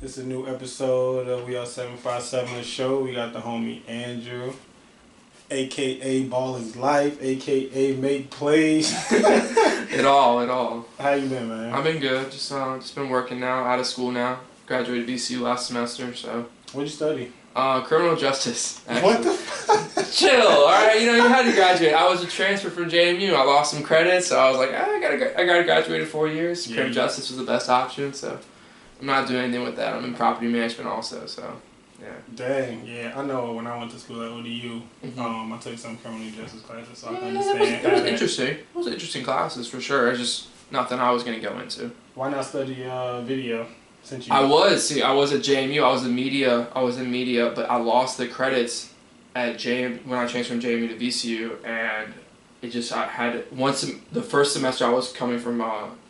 It's a new episode of We Are 757 The Show. We got the homie Andrew, a.k.a. Ball is Life, a.k.a. Make Plays. It all. How you been, man? I've been good. Just been working now, out of school now. Graduated VCU last semester, so. What'd you study? Criminal justice. Actually. What the Chill, alright? You had to graduate. I was a transfer from JMU. I lost some credits, so I was like, I gotta graduate in 4 years. Yeah. Criminal justice was the best option, so. I'm not doing anything with that. I'm in property management also, so. Yeah. Dang, yeah. I know when I went to school at ODU, Mm-hmm. I took some criminal justice classes, so I can Yeah, understand. it was interesting. It was interesting classes for sure. It's just nothing I was gonna go into. Why not study video? Since you I was at JMU. I was in media, but I lost the credits at JMU when I changed from JMU to VCU, and it just the first semester I was coming from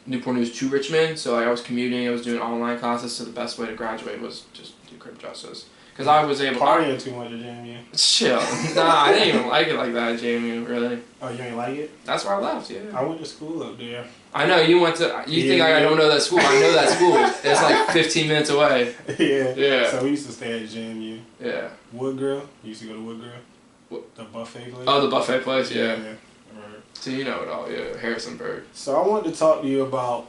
Newport News to Richmond, so I was commuting. I was doing online classes, so the best way to graduate was just do criminal justice. Because I was able partying too much at JMU. Chill. Nah, I didn't even like it like that at JMU, really. Oh, you ain't like it? That's where I left, yeah. I went to school up there. I know, you went to... You think I don't know that school. I know that school. It's like 15 minutes away. Yeah. So we used to stay at JMU. Yeah. Wood Grill. You used to go to Wood Grill? What? The buffet place? Oh, the buffet place, yeah. Right. So you know it all, yeah. Harrisonburg. So I wanted to talk to you about...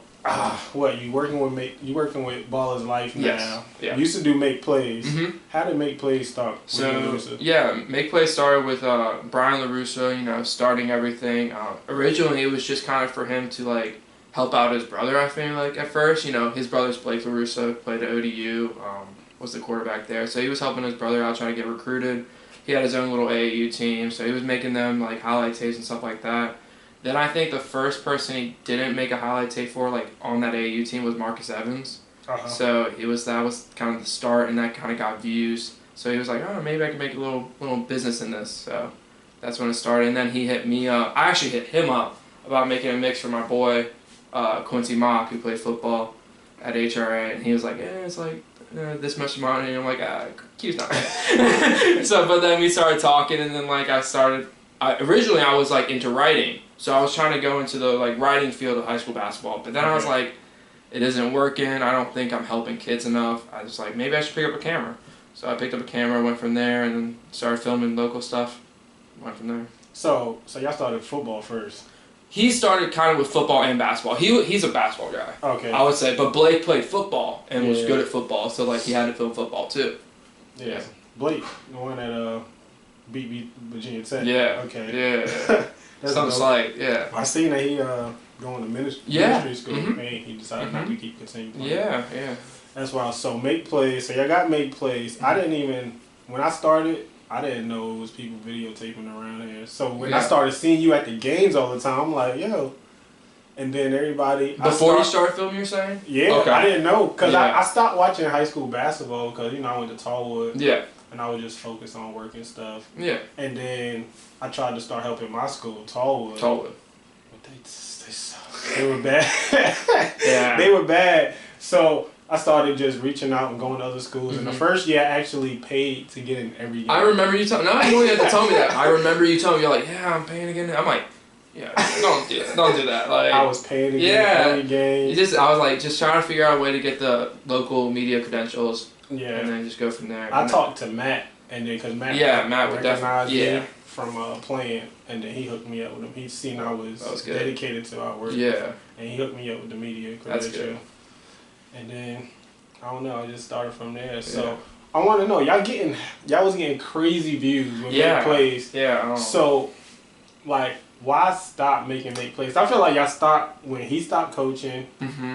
you working with Ball is Life now. Yes. Yeah. You used to do Make Plays. Mm-hmm. How did Make Plays start? Make Plays started with Brian LaRusso, starting everything. Originally, it was just kind of for him to, like, help out his brother, I feel like, at first. His brother's Blake LaRusso, played at ODU, was the quarterback there. So he was helping his brother out, trying to get recruited. He had his own little AAU team, so he was making them, like, highlight tapes and stuff like that. Then I think the first person he didn't make a highlight tape for, like, on that AAU team was Marcus Evans. Uh-huh. So that was kind of the start, and that kind of got views. So he was like, oh, maybe I can make a little business in this. So that's when it started. And then he hit me up. I actually hit him up about making a mix for my boy, Quincy Mock, who played football at HRA. And he was like, it's like this much money. And I'm like, Q's not bad. But then we started talking, and then, like, originally I was, like, into writing. So I was trying to go into the, like, writing field of high school basketball. But then I was like, it isn't working. I don't think I'm helping kids enough. I was like, maybe I should pick up a camera. So I picked up a camera, went from there, and then started filming local stuff. Went from there. So y'all started football first. He started kind of with football and basketball. He's a basketball guy. Okay. I would say. But Blake played football and was good at football. So, like, he had to film football, too. Yeah. Blake, the one that beat Virginia Tech. Yeah. Okay. Yeah. Some slight, yeah. I seen that he going to ministry school. Mm-hmm. And he decided not to continue playing. Yeah. That's why. So Make Plays. So y'all got Make Plays. I didn't even, when I started, I didn't know it was people videotaping around here. So when I started seeing you at the games all the time, I'm like, yo. And then everybody. Before you started filming, you're saying? Yeah. Okay. I didn't know because Yeah. I stopped watching high school basketball because I went to Tallwood. Yeah. And I would just focus on work and stuff. Yeah. And then I tried to start helping my school, Tallwood. But they suck. They were bad. Yeah. They were bad. So I started just reaching out and going to other schools. Mm-hmm. And the first year I actually paid to get in every game. I remember you telling. No, you don't have to tell me that. I remember you telling me, you're like, yeah, I'm paying again. I'm like, yeah, don't do that. Like, I was paying to get in every game. I was like, just trying to figure out a way to get the local media credentials. Yeah. And then just go from there. I talked to Matt, and then because Matt would definitely me from playing, and then he hooked me up with him. He seen I was dedicated to our work. Yeah. And he hooked me up with the media credential. That's good. And then I don't know, I just started from there. So I want to know, y'all was getting crazy views with Make Plays. Yeah. So, like, why stop making Make Plays? I feel like y'all stopped when he stopped coaching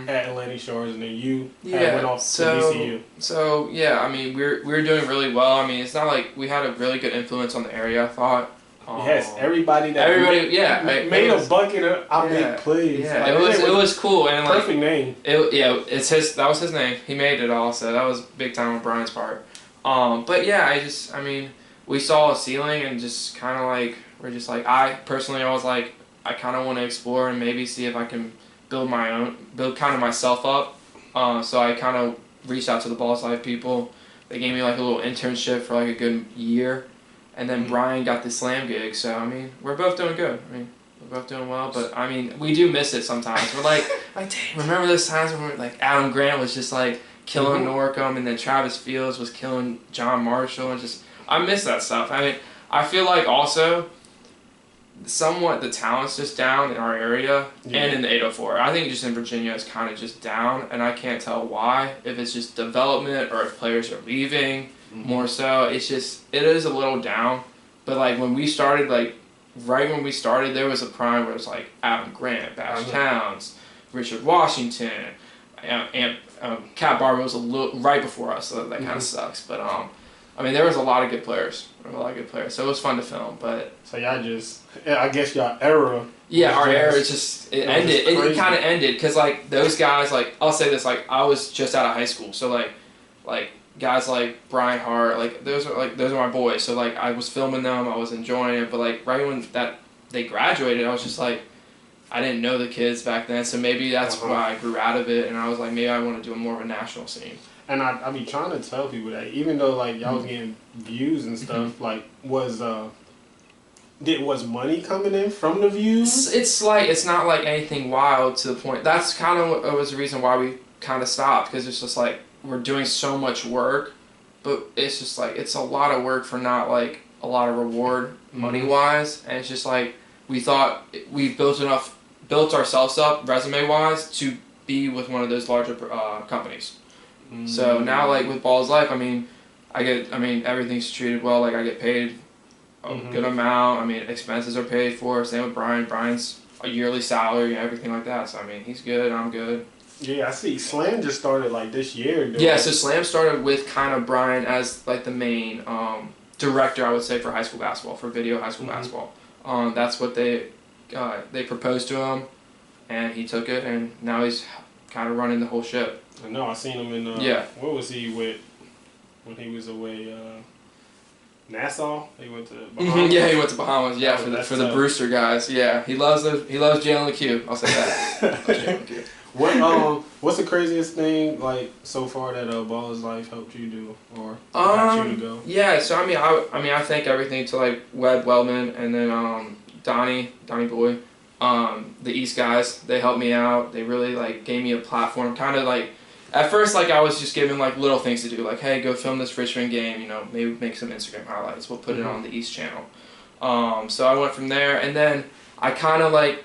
at Atlantic Shores, and then you went off to VCU. So yeah, I mean, we were doing really well. I mean, it's not like we had a really good influence on the area, I thought. Yes, everybody made a bucket of Make Plays. Yeah, like, it was cool, and like, perfect name. That was his name. He made it all, so that was big time on Brian's part. But yeah, we saw a ceiling, and just kind of like I was like, I kind of want to explore and maybe see if I can build kind of myself up. So I kind of reached out to the Balls Life people. They gave me like a little internship for like a good year. And then Brian got the Slam gig, so I mean, we're both doing good. I mean, we're both doing well, but I mean, we do miss it sometimes. like, dang, remember those times when like Adam Grant was just like killing Norcom, and then Travis Fields was killing John Marshall, and just I miss that stuff. I mean, I feel like also somewhat the talent's just down in our area and in the 804. I think just in Virginia it's kind of just down, and I can't tell why. If it's just development or if players are leaving more so. It is a little down. But like when we started, like right when we started, there was a prime where it was like Adam Grant, Bash Towns, Richard Washington, and Cat Barber was a little right before us, so that kind of sucks. But I mean, there was a lot of good players. So it was fun to film. But so y'all just, I guess y'all era. Yeah, our era it ended. It kind of ended because like those guys, like I'll say this, like I was just out of high school, so like guys like Brian Hart, like those are my boys. So like I was filming them, I was enjoying it. But like right when they graduated, I was just like, I didn't know the kids back then, so maybe that's why I grew out of it. And I was like, maybe I want to do more of a national scene. And I be trying to tell people that even though like y'all was getting views and stuff, like was money coming in from the views? It's like it's not like anything wild to the point. That's kind of what was the reason why we kind of stopped, because it's just like we're doing so much work, but it's just like it's a lot of work for not like a lot of reward money wise, and it's just like we thought we built ourselves up resume wise to be with one of those larger companies. So now, like with Ball's Life, I mean, everything's treated well. Like I get paid a good amount. I mean, expenses are paid for. Same with Brian. Brian's a yearly salary and everything like that. So I mean, he's good. I'm good. Yeah, I see. Slam just started like this year. Yeah, so Slam started with kind of Brian as like the main director, I would say, for high school basketball, for video high school basketball. That's what they proposed to him, and he took it, and now he's kind of running the whole ship. I know. I seen him in. What was he with when he was away? Nassau. He went to Bahamas. Yeah, he went to Bahamas. Yeah, for the Brewster guys. Yeah, he loves Jalen LeCue. I'll say that. What's the craziest thing like so far that Ball's Life helped you do or got you to go? Yeah, so I thank everything to like Webb Wellman and then Donnie Boy. The East guys, they helped me out. They really like gave me a platform. Kind of like at first, like I was just given like little things to do, like hey, go film this Richmond game. You know, maybe make some Instagram highlights. We'll put it on the East channel. So I went from there, and then I kind of like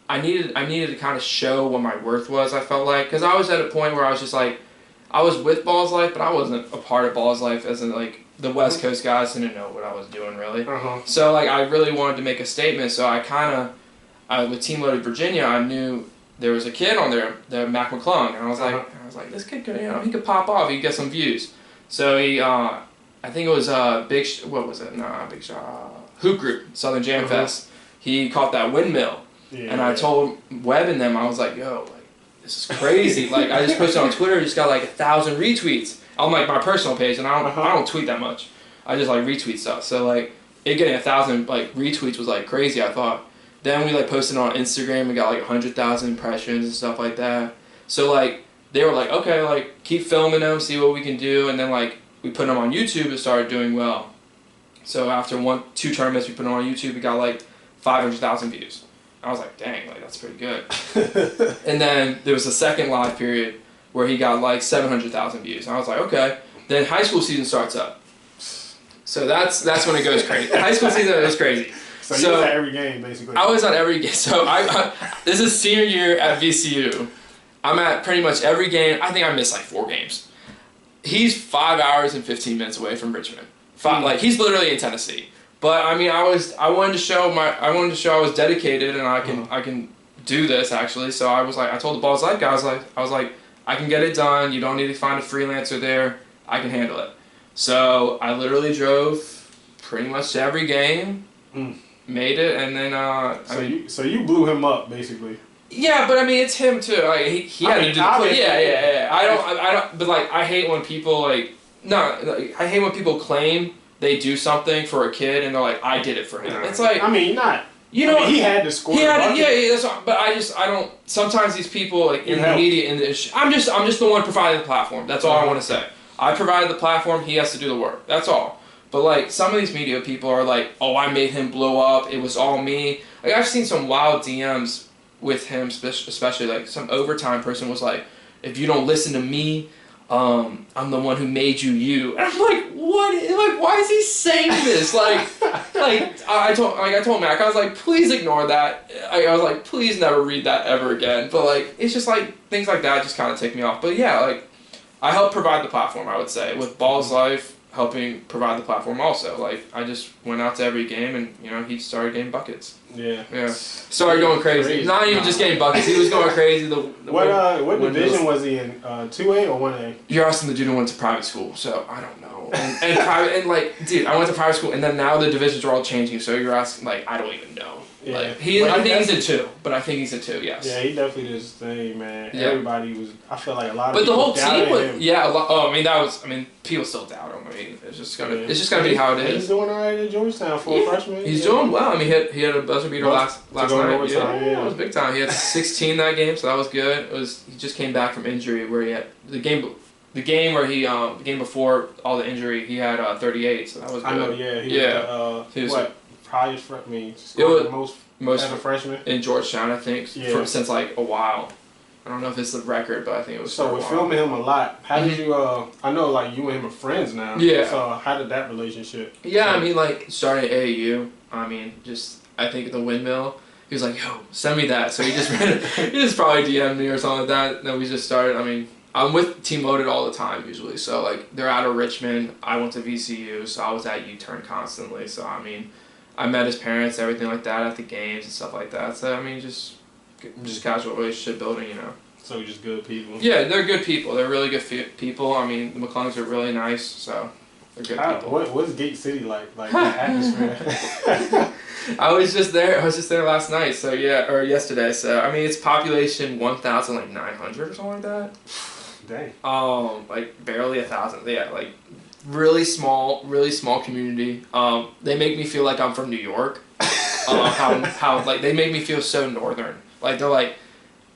I needed to kind of show what my worth was. I felt like because I was at a point where I was just like I was with Ball's Life, but I wasn't a part of Ball's Life as in like the West Coast guys didn't know what I was doing really. So like I really wanted to make a statement. So I kind of with Team Loaded Virginia, I knew there was a kid on there, the Mac McClung, and I was like, this kid could, he could pop off, he could get some views. So he, I think it was Hoop Group, Southern Jam Fest. He caught that windmill, and I told Webb and them, I was like, yo, like this is crazy. Like I just posted on Twitter, just got like 1,000 retweets on like my personal page, and I don't tweet that much. I just like retweet stuff. So like it getting 1,000 like retweets was like crazy. I thought. Then we like posted on Instagram and got like 100,000 impressions and stuff like that. So like they were like, okay, like keep filming them, see what we can do, and then like we put them on YouTube and started doing well. So after 2 tournaments we put them on YouTube, we got like 500,000 views. I was like, dang, like that's pretty good. And then there was a second live period where he got like 700,000 views. And I was like, okay. Then high school season starts up. So that's when it goes crazy. High school season is crazy. So you was at every game, basically. I was at every game. So this is senior year at VCU. I'm at pretty much every game. I think I missed like 4 games. He's 5 hours and 15 minutes away from Richmond. Like he's literally in Tennessee. But I mean, I wanted to show I was dedicated and I can do this actually. So I was like, I told the Ball's Life guy, I was like, I can get it done. You don't need to find a freelancer there. I can handle it. So I literally drove pretty much to every game. Made it, and then So you blew him up basically. Yeah, but I mean it's him too. Like he had to do the play. Yeah. I don't. But like I hate when people I hate when people claim they do something for a kid and they're like, I did it for him. It's like he had to score. That's what, but I don't. Sometimes these people like in the media I'm just the one providing the platform. That's all I want to say. I provided the platform. He has to do the work. That's all. But like some of these media people are like, oh, I made him blow up. It was all me. Like I've seen some wild DMs with him, especially like some overtime person was like, if you don't listen to me, I'm the one who made you you. And I'm like, what? Like, why is he saying this? I told Mac, I was like, please ignore that. I was like, please never read that ever again. But like, it's just like things like that just kind of take me off. But yeah, like, I help provide the platform. I would say with Ball's Life, helping provide the platform also. Like, I just went out to every game and, you know, he started getting buckets. Yeah. Started going crazy. Not even just getting buckets. He was going crazy. What division was he in? 2A or 1A? You're asking the dude who went to private school, so I don't know. And private, and like, dude, I went to private school, and then now the divisions are all changing, so you're asking, like, I don't even know. Yeah. Like, I think he's a 2, but I think he's a 2, yes. Yeah, he definitely did his thing, man. Yeah. Everybody was, I feel like a lot of but people the whole team was, him. yeah, people still doubt him. I mean, it's just gonna be how it is. He's doing all right at Georgetown for a freshman. He's doing well. I mean, he had a buzzer beater last night. Yeah, it was big time. He had 16 that game, so that was good. He just came back from injury where he had the game before all the injury, he had 38, so that was good. I know, yeah. He was probably scored the most as a freshman in Georgetown, I think, since like a while. I don't know if it's the record, but I think it was. So we're filming him a lot. How did you? I know, like, you and him are friends now. Yeah. So how did that relationship? Yeah, I mean, like, starting at AAU. I mean, I think the windmill. He was like, "Yo, send me that." So he just probably DM'd me or something like that. And then we just started. I mean, I'm with Team Loaded all the time usually. So like, they're out of Richmond. I went to VCU, so I was at U-Turn constantly. So I mean, I met his parents, everything like that at the games and stuff like that. So I mean, just casual relationship building, you know. So just good people. Yeah, they're good people. They're really good people. I mean, the McClungs are really nice, so they're good people. What's Gate City like? Like the atmosphere. I was just there last night. So yeah, or yesterday. So I mean, it's population 1,900 or something like that. Dang. Like barely 1,000. Yeah, like really small community. They make me feel like I'm from New York. How like they make me feel so northern. Like they're like,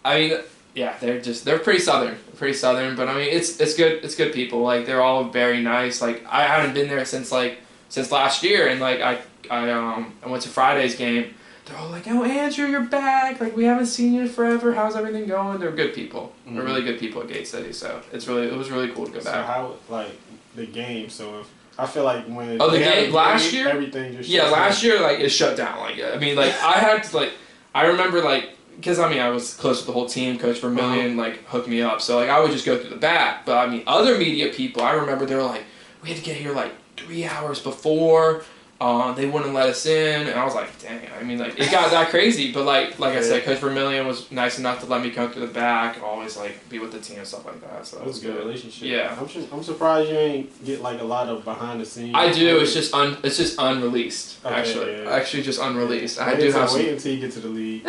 I mean, yeah, they're pretty southern, but I mean it's good people. Like they're all very nice. Like I haven't been there since last year, and like I went to Friday's game. They're all like, "Oh, Andrew, you're back! Like we haven't seen you in forever. How's everything going?" They're good people. Mm-hmm. They're really good people at Gate City. So it was really cool to go back. So how like the game? So if I feel like when the game last year, everything just last year like it shut down. Like I mean, like I had to like I remember like. Because, I mean, I was close with the whole team. Coach Vermillion, like, hooked me up. So, like, I would just go through the back. But, I mean, other media people, I remember they were like, we had to get here, like, 3 hours before. They wouldn't let us in. And I was like, dang. I mean, like, it got that crazy. But, like I said, Coach Vermillion was nice enough to let me come through the back. Always, like, be with the team and stuff like that. So, that was a good relationship. Yeah. I'm surprised you ain't get, like, a lot of behind the scenes. I do. It's just unreleased, actually. Yeah. Actually, just unreleased. Wait until you get to the league.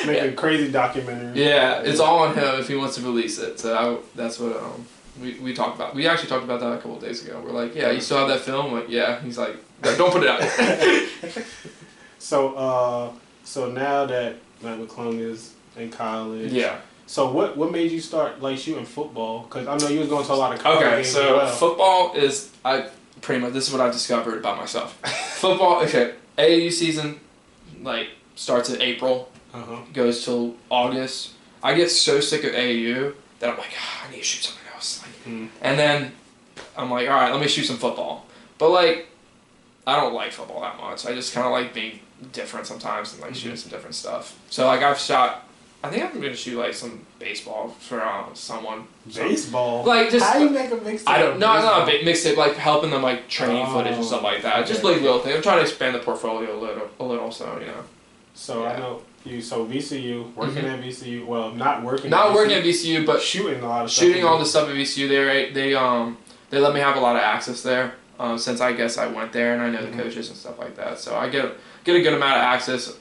Making crazy documentaries. Yeah, it's all on him if he wants to release it. So that's what we talked about. We actually talked about that a couple of days ago. We're like, yeah, you still have that film? I'm like, yeah. He's like, don't put it out yet. So now that McClung is in college. Yeah. So what made you start like shooting football? Because I know you was going to a lot of college games. Okay, so football is pretty much this is what I've discovered about myself. Football. Okay, AAU season like starts in April. Goes till August. I get so sick of AAU that I'm like, I need to shoot something else. Like, and then I'm like, all right, let me shoot some football. But like, I don't like football that much. I just kind of like being different sometimes and like shooting some different stuff. So like I've shot. I think I'm gonna shoot like some baseball for someone. Baseball. Like just how you make a mixtape? I don't. No, not a mixtape. Like helping them like training footage and stuff like that. Just like little things. I'm trying to expand the portfolio a little. So you know. So yeah. I know. So VCU, working at VCU, well, not working at VCU, but shooting a lot of stuff. Shooting all the stuff at VCU. They let me have a lot of access there, since I guess I went there and I know the coaches and stuff like that. So I get a good amount of access,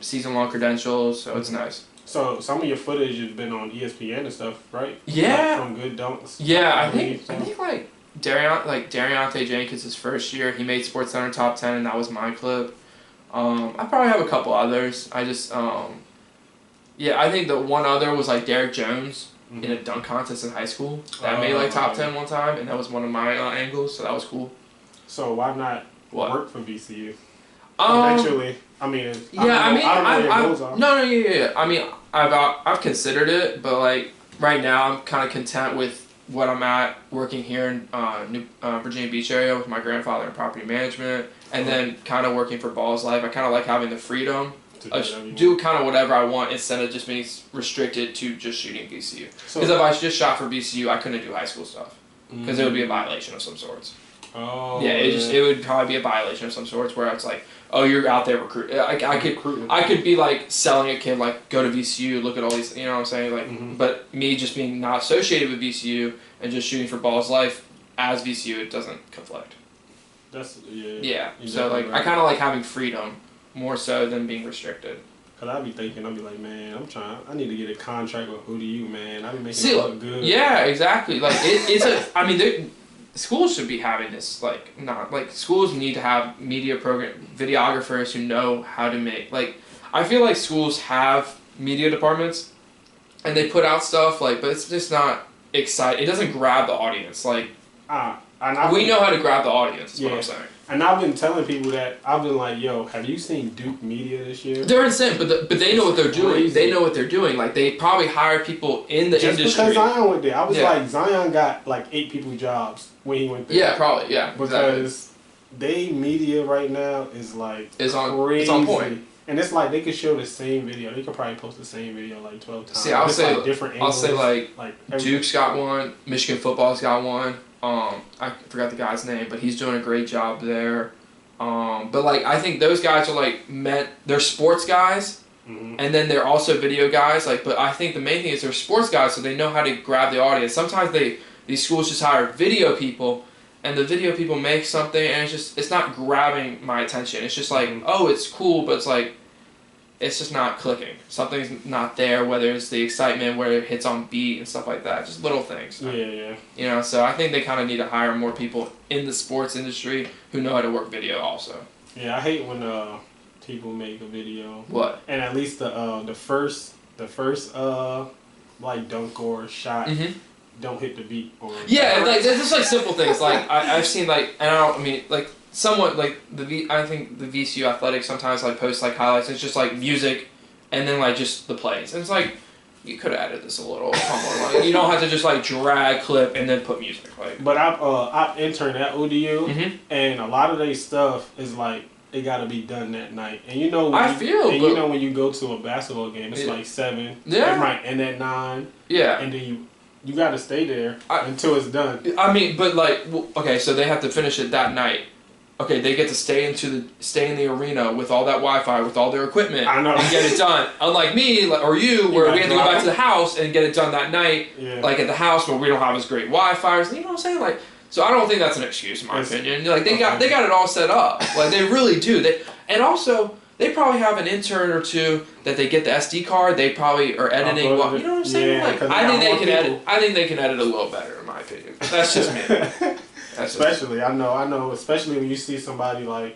season-long credentials, so it's nice. So some of your footage has been on ESPN and stuff, right? Yeah. Like from Good Dunks. Yeah, I think like Dariante Jenkins' his first year, he made SportsCenter top 10 and that was my clip. I probably have a couple others. I just, I think the one other was like Derek Jones in a dunk contest in high school. That made like top 10 one time, and that was one of my angles, so that was cool. So why not work for VCU? Eventually. I mean, I don't know no, yeah. I mean, I've considered it, but like right now, I'm kind of content with what I'm at working here in Virginia Beach area with my grandfather in property management, and then kind of working for Balls Life. I kind of like having the freedom to do kind of whatever I want instead of just being restricted to just shooting VCU. Because if I just shot for VCU, I couldn't do high school stuff because it would be a violation of some sorts. Oh. Yeah, it would probably be a violation of some sorts where it's like, oh, you're out there recruiting. I could be like selling a kid like go to VCU, look at all these, you know what I'm saying? Like, but me just being not associated with VCU and just shooting for Balls Life as VCU, it doesn't conflict. That's yeah. Yeah. So like, right. I kind of like having freedom more so than being restricted. Cause I be thinking, I be like, man, I need to get a contract with ODU, man. I be making it look good. Yeah, exactly. Like I mean, schools should be having this, like, not, like, schools need to have media videographers who know how to make, like, I feel like schools have media departments, and they put out stuff, like, but it's just not exciting. It doesn't grab the audience, like, we know how to grab the audience, is what I'm saying. And I've been telling people that, I've been like, yo, have you seen Duke Media this year? They're insane, but they know what they're doing. They know what they're doing. Like, they probably hire people in the industry. Just because Zion went there. I was like, Zion got like 8 people jobs when he went there. Yeah, probably, yeah. Because they media right now is like crazy. It's on point. And it's like they could show the same video. They could probably post the same video like 12 times. See, I'll say, like different angles, like Duke's got one, Michigan football's got one. I forgot the guy's name, but he's doing a great job there. But like I think those guys are like they're sports guys, and then they're also video guys. Like, but I think the main thing is they're sports guys, so they know how to grab the audience. Sometimes these schools just hire video people, and the video people make something, and it's not grabbing my attention. It's just like, oh, it's cool, but it's like it's just not clicking. Something's not there, whether it's the excitement, where it hits on beat and stuff like that. Just little things. Yeah. You know, so I think they kind of need to hire more people in the sports industry who know how to work video also. Yeah, I hate when people make a video. What? And at least the first like dunk or shot don't hit the beat. Or yeah, like just like simple things. Like I've seen like, and I mean like. Somewhat like I think the VCU Athletics sometimes like post like highlights. It's just like music, and then like just the plays. And it's like you could have added this a little. Come on, like, you don't have to just like drag clip and then put music. Like, but I've interned at ODU, and a lot of their stuff is like it got to be done that night. And you know, when you go to a basketball game, it's like 7. Yeah, it might end at 9. Yeah, and then you got to stay there until it's done. I mean, but like okay, so they have to finish it that night. Okay, they get to stay in the arena with all that Wi-Fi, with all their equipment, and get it done. Unlike me or you, where we have to go back to the house and get it done that night, like at the house where we don't have as great Wi-Fi. You know what I'm saying? Like, so I don't think that's an excuse in my opinion. Like they got it all set up. Like they really do. And also they probably have an intern or two that they get the SD card. They probably are editing. You know what I'm saying? Yeah, like I think they can edit a little better in my opinion. That's just me. Especially, I know. Especially when you see somebody like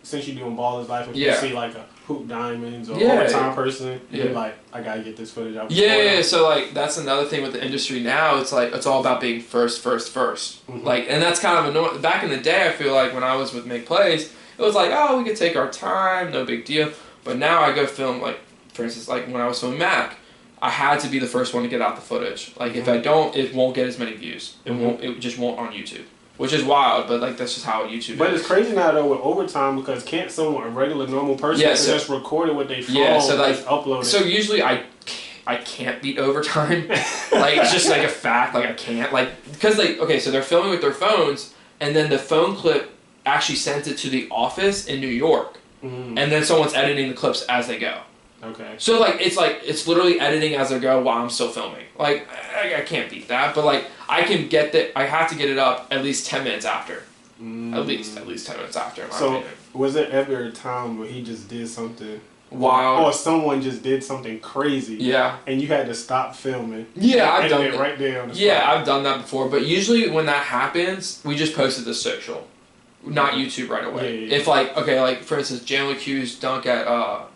since you're doing Ballers Life, if you see like a Hoop Diamonds or overtime person, you're like, I gotta get this footage out. Yeah. So like that's another thing with the industry now. It's like it's all about being first. Like, and that's kind of annoying. Back in the day, I feel like when I was with Make Plays, it was like, oh, we could take our time, no big deal. But now I go film like, for instance, like when I was filming Mac. I had to be the first one to get out the footage. Like if I don't, it won't get as many views. It just won't on YouTube, which is wild. But like that's just how YouTube is. But it's crazy now though with overtime because can't a regular normal person just record it with their phone, so like upload it. So usually I can't beat overtime. Like it's just like a fact. Like I can't because so they're filming with their phones and then the phone clip actually sends it to the office in New York, and then someone's editing the clips as they go. Okay. So it's literally editing as I go while I'm still filming. Like I can't beat that, but like I can get that. I have to get it up at least 10 minutes after. At least 10 minutes after. In my opinion. Was there ever a time where he just did something wild, or someone just did something crazy? Yeah. And you had to stop filming. Yeah, I've done it right there on the spot. Yeah, I've done that before. But usually when that happens, we just post it to social, not YouTube right away. Yeah. If like for instance, Jalen Q's dunk at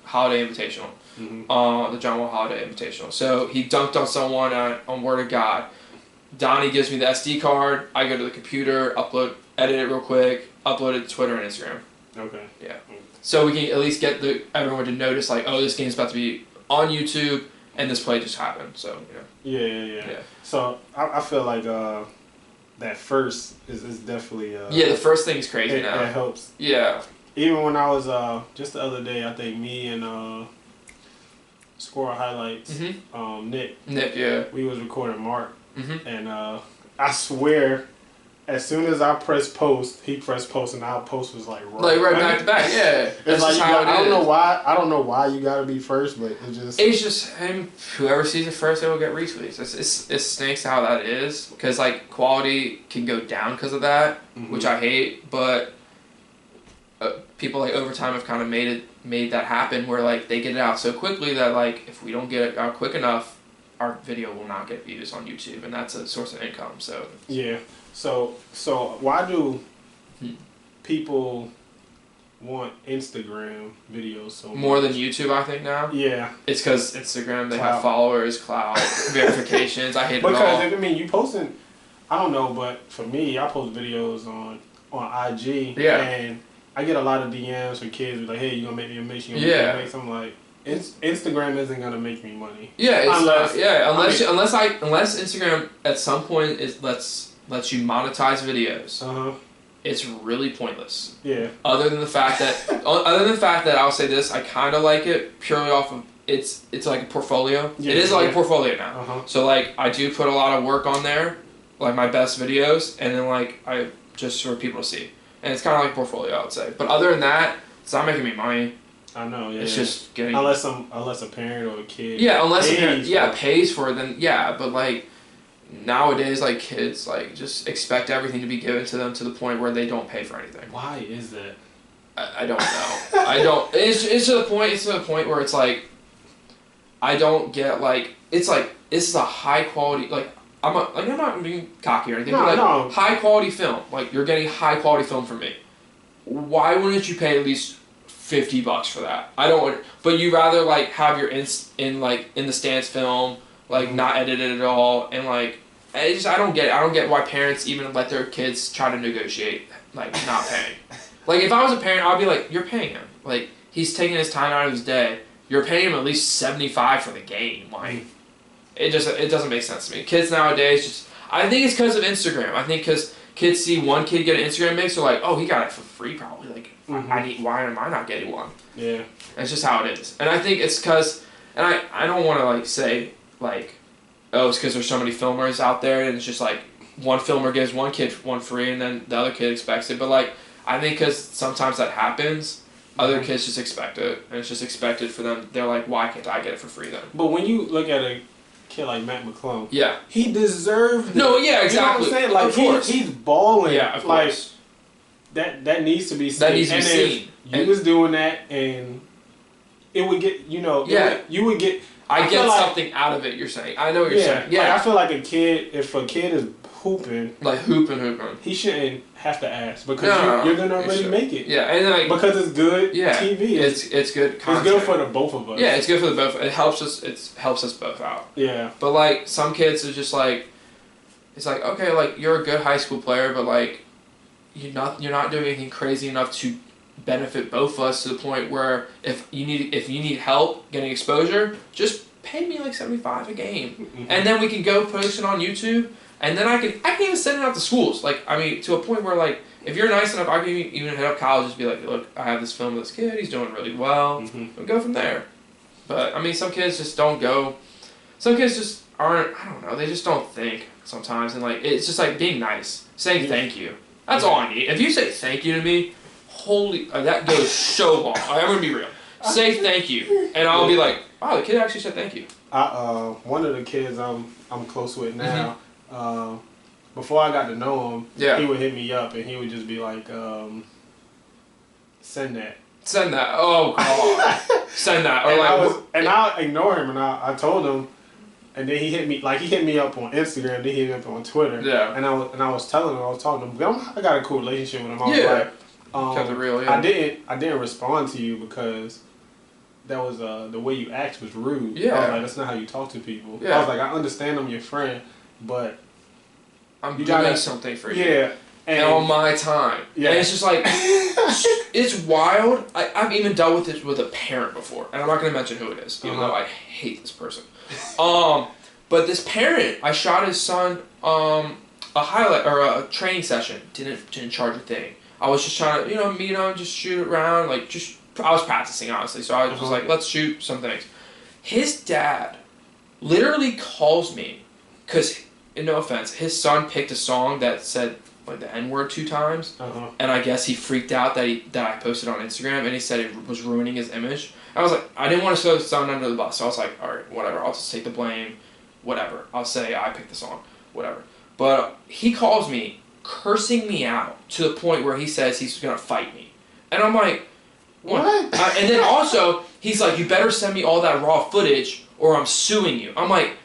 Holiday Invitational. The John Wall Holiday Invitational. So he dunked on someone on Word of God. Donnie gives me the SD card. I go to the computer, edit it real quick, upload it to Twitter and Instagram. Okay. Yeah. so we can at least get everyone to notice like, oh, this game's about to be on YouTube and this play just happened. So Yeah. So I feel like that first is definitely the first thing's crazy now. It helps. Yeah. Even when I was just the other day, I think me and Score Highlights, Nick, we was recording Mark, and I swear, as soon as I pressed post, he pressed post, and our post was like right back to back. Yeah, it's like I don't know why. I don't know why you gotta be first, but it's just him. Whoever sees it first, it will get retweets. It stinks how that is because like quality can go down because of that, which I hate. But people like over time have kind of made that happen where like they get it out so quickly that like if we don't get it out quick enough, our video will not get views on YouTube, and that's a source of income. So yeah. So why do people want Instagram videos so much? More than YouTube, I think now. Yeah. It's because Instagram, they have followers, cloud, verifications. I hate it all. Because you posting, I don't know, but for me, I post videos on IG. Yeah. And I get a lot of DMs from kids like, hey, you gonna make me a mix? You gonna make me a mix? I'm like, Instagram isn't gonna make me money. Yeah, unless Instagram at some point lets you monetize videos. It's really pointless. Yeah. Other than the fact that I'll say this, I kind of like it purely off of it's like a portfolio. Yeah, it is like a portfolio now. So like I do put a lot of work on there, like my best videos, and then like I just for people to see, and it's kind of like a portfolio, I would say. But other than that, it's not making me money. I know. Yeah. It's just getting unless a parent or a kid. Yeah, unless a parent pays for it, then yeah. But like nowadays, like kids like just expect everything to be given to them to the point where they don't pay for anything. Why is that? I don't know. I don't. It's to the point. It's to the point where it's like I don't get like it's like this is a high quality like. I'm not being cocky or anything, but like high quality film. Like you're getting high quality film from me. Why wouldn't you pay at least $50 for that? I don't. But you rather like have your in the stance film, like not edited at all, and like I don't get it. I don't get why parents even let their kids try to negotiate like not paying. Like if I was a parent, I'd be like, you're paying him. Like he's taking his time out of his day. You're paying him at least $75 for the game. Like. It doesn't make sense to me. Kids nowadays I think it's because of Instagram. I think because kids see one kid get an Instagram mix, they're like, oh, he got it for free probably. Like, why am I not getting one? Yeah. That's just how it is. And I think it's because, and I don't want to like say like, oh, it's because there's so many filmers out there and it's just like one filmer gives one kid one free and then the other kid expects it. But like, I think because sometimes that happens, other kids just expect it. And it's just expected for them. They're like, why can't I get it for free then? But when you look at a kid like Matt McClung. Yeah. He deserved it. No, yeah, exactly. You know what I'm saying? Like he's balling. Yeah, of course. That needs to be seen. That needs to be seen. You was doing that and it would get you would get I get something out of it, you're saying. I know what you're saying. Yeah. Like, I feel like if a kid is hooping. Like hooping. He shouldn't have to ask because you're gonna already make it. Yeah, and like because it's good TV. It's good content. It's good for the both of us. Yeah, it's good for the both. It helps us. It helps us both out. Yeah. But like some kids are just like, it's like okay, like you're a good high school player, but like you're not doing anything crazy enough to benefit both of us to the point where if you need help getting exposure, just pay me like $75 a game, and then we can go post it on YouTube. And then I can even send it out to schools. Like, I mean, to a point where, like, if you're nice enough, I can even hit up colleges and be like, look, I have this film of this kid. He's doing really well. And go from there. But, I mean, some kids just don't go. Some kids just aren't, I don't know, they just don't think sometimes. And, like, it's just, like, being nice. Saying thank you. That's all I need. If you say thank you to me, that goes so long. I'm going to be real. Say thank you. And I'll be like, wow, the kid actually said thank you. One of the kids I'm close with now, before I got to know him, he would hit me up and he would just be like, send that. Send that. Oh, God. Send that. Or I'll ignore him and I told him, and then he hit me up on Instagram, then he hit me up on Twitter. Yeah. And I was telling him, I was talking to him, I got a cool relationship with him. I was like, kept it real, yeah. I didn't respond to you because that was the way you act was rude. Yeah. I was like, that's not how you talk to people. Yeah. I was like, I understand I'm your friend, but I'm doing something for you. Yeah. on my time. Yeah. And it's just like, it's wild. I've even dealt with this with a parent before, and I'm not going to mention who it is, even though I hate this person. But this parent, I shot his son a highlight or a training session. Didn't charge a thing. I was just trying to meet him, just shoot around, like I was practicing honestly. So I was just like, let's shoot some things. His dad literally calls me because, no offense, his son picked a song that said like the N-word 2 times, and I guess he freaked out that I posted on Instagram, and he said it was ruining his image. I was like, I didn't want to throw his son under the bus, so I was like, all right, whatever, I'll just take the blame, whatever. I'll say I picked the song, whatever. But he calls me, cursing me out to the point where he says he's gonna fight me, and I'm like, what? And then also he's like, you better send me all that raw footage or I'm suing you. I'm like,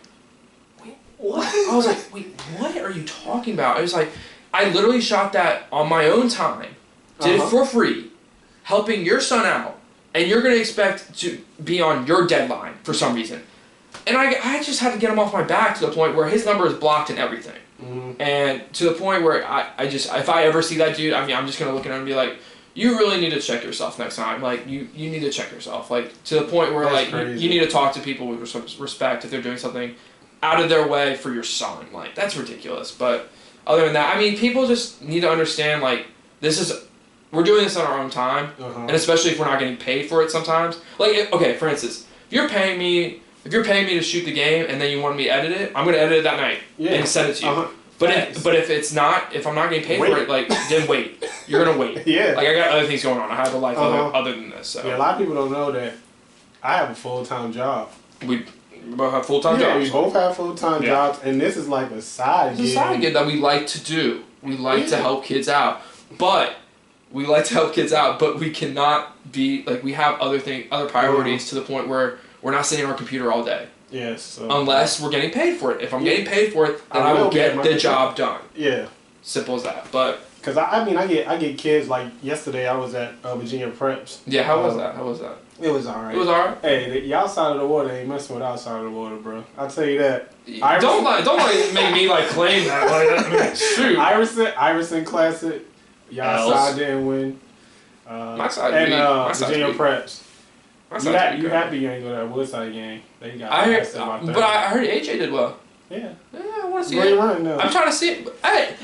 wait, what? I was like, wait, what are you talking about? I was like, I literally shot that on my own time, did it for free, helping your son out, and you're going to expect to be on your deadline for some reason. And I just had to get him off my back to the point where his number is blocked and everything. And to the point where I just, if I ever see that dude, I mean, I'm just going to look at him and be like, you really need to check yourself next time. Like, you need to check yourself. Like, to the point where, that's like, you need to talk to people with respect if they're doing something out of their way for your son. Like, that's ridiculous. But other than that, I mean, people just need to understand, like, we're doing this on our own time. And especially if we're not getting paid for it sometimes. Like, okay, for instance, if you're paying me to shoot the game and then you want me to edit it, I'm going to edit it that night and send it to you. But if I'm not getting paid for it, like, then wait. You're gonna wait. Like, I got other things going on. I have a life other than this. So. Yeah, a lot of people don't know that I have a full-time job. We both have full-time jobs. Yeah, we both have full-time jobs, and this is like a side gig. It's a side gig that we like to do. We like to help kids out, but we cannot be like, we have other priorities to the point where we're not sitting on our computer all day. Yes. So, unless we're getting paid for it. If I'm getting paid for it, then I will get the job done. Yeah. Simple as that. But because I get kids, like yesterday I was at Virginia Preps. Yeah, how was that? It was alright. It was alright. Hey, y'all side of the water ain't messing with outside of the water, bro. I'll tell you that. Don't make me like claim that. Like, I mean, shoot. Iverson Classic. Y'all side didn't win. My side and Virginia Preps. You happy you ain't go to that Woodside game? They got. I heard AJ did well. Yeah. I want to see it. I'm trying to see it. Hey,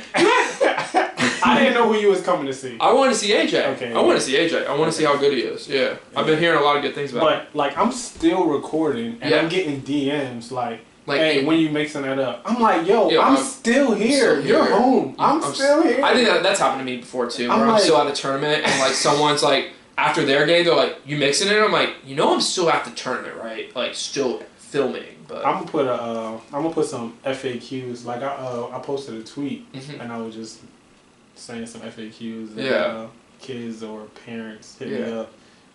I didn't know who you was coming to see. I want to see AJ. Okay. I want to see AJ. I want to see how good he is. Yeah. I've been hearing a lot of good things about him. But like, I'm still recording and I'm getting DMs like, hey, when you mixing that up? I'm like, yo, I'm still here. You're home. I'm still here. I think that's happened to me before too. Where I'm still at a tournament and like someone's like, after their game, they're like, you mixing it? I'm like, I'm still at the tournament, right? Like, still filming. But I'm gonna put some FAQs. Like I posted a tweet and I was just saying some FAQs. And, kids or parents hit me up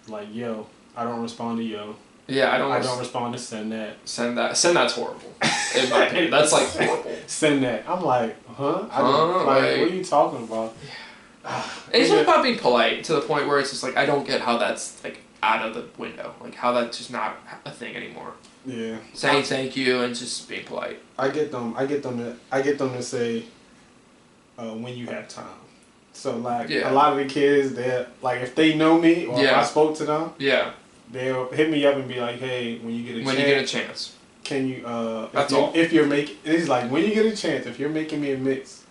like, yo, I don't respond to yo. Yeah, I don't respond to send that. Send that's horrible. In my opinion, that's like horrible. Send that. I'm like, huh? What are you talking about? It's just about being polite to the point where it's just like, I don't get how that's like out of the window. Like how that's just not a thing anymore. Yeah. Saying thank you and just being polite. I get them to say when you have time. So like a lot of the kids, they're like, if they know me or if I spoke to them, they'll hit me up and be like, hey, when you get a chance, can you if you're making, it's like, when you get a chance, if you're making me a mix,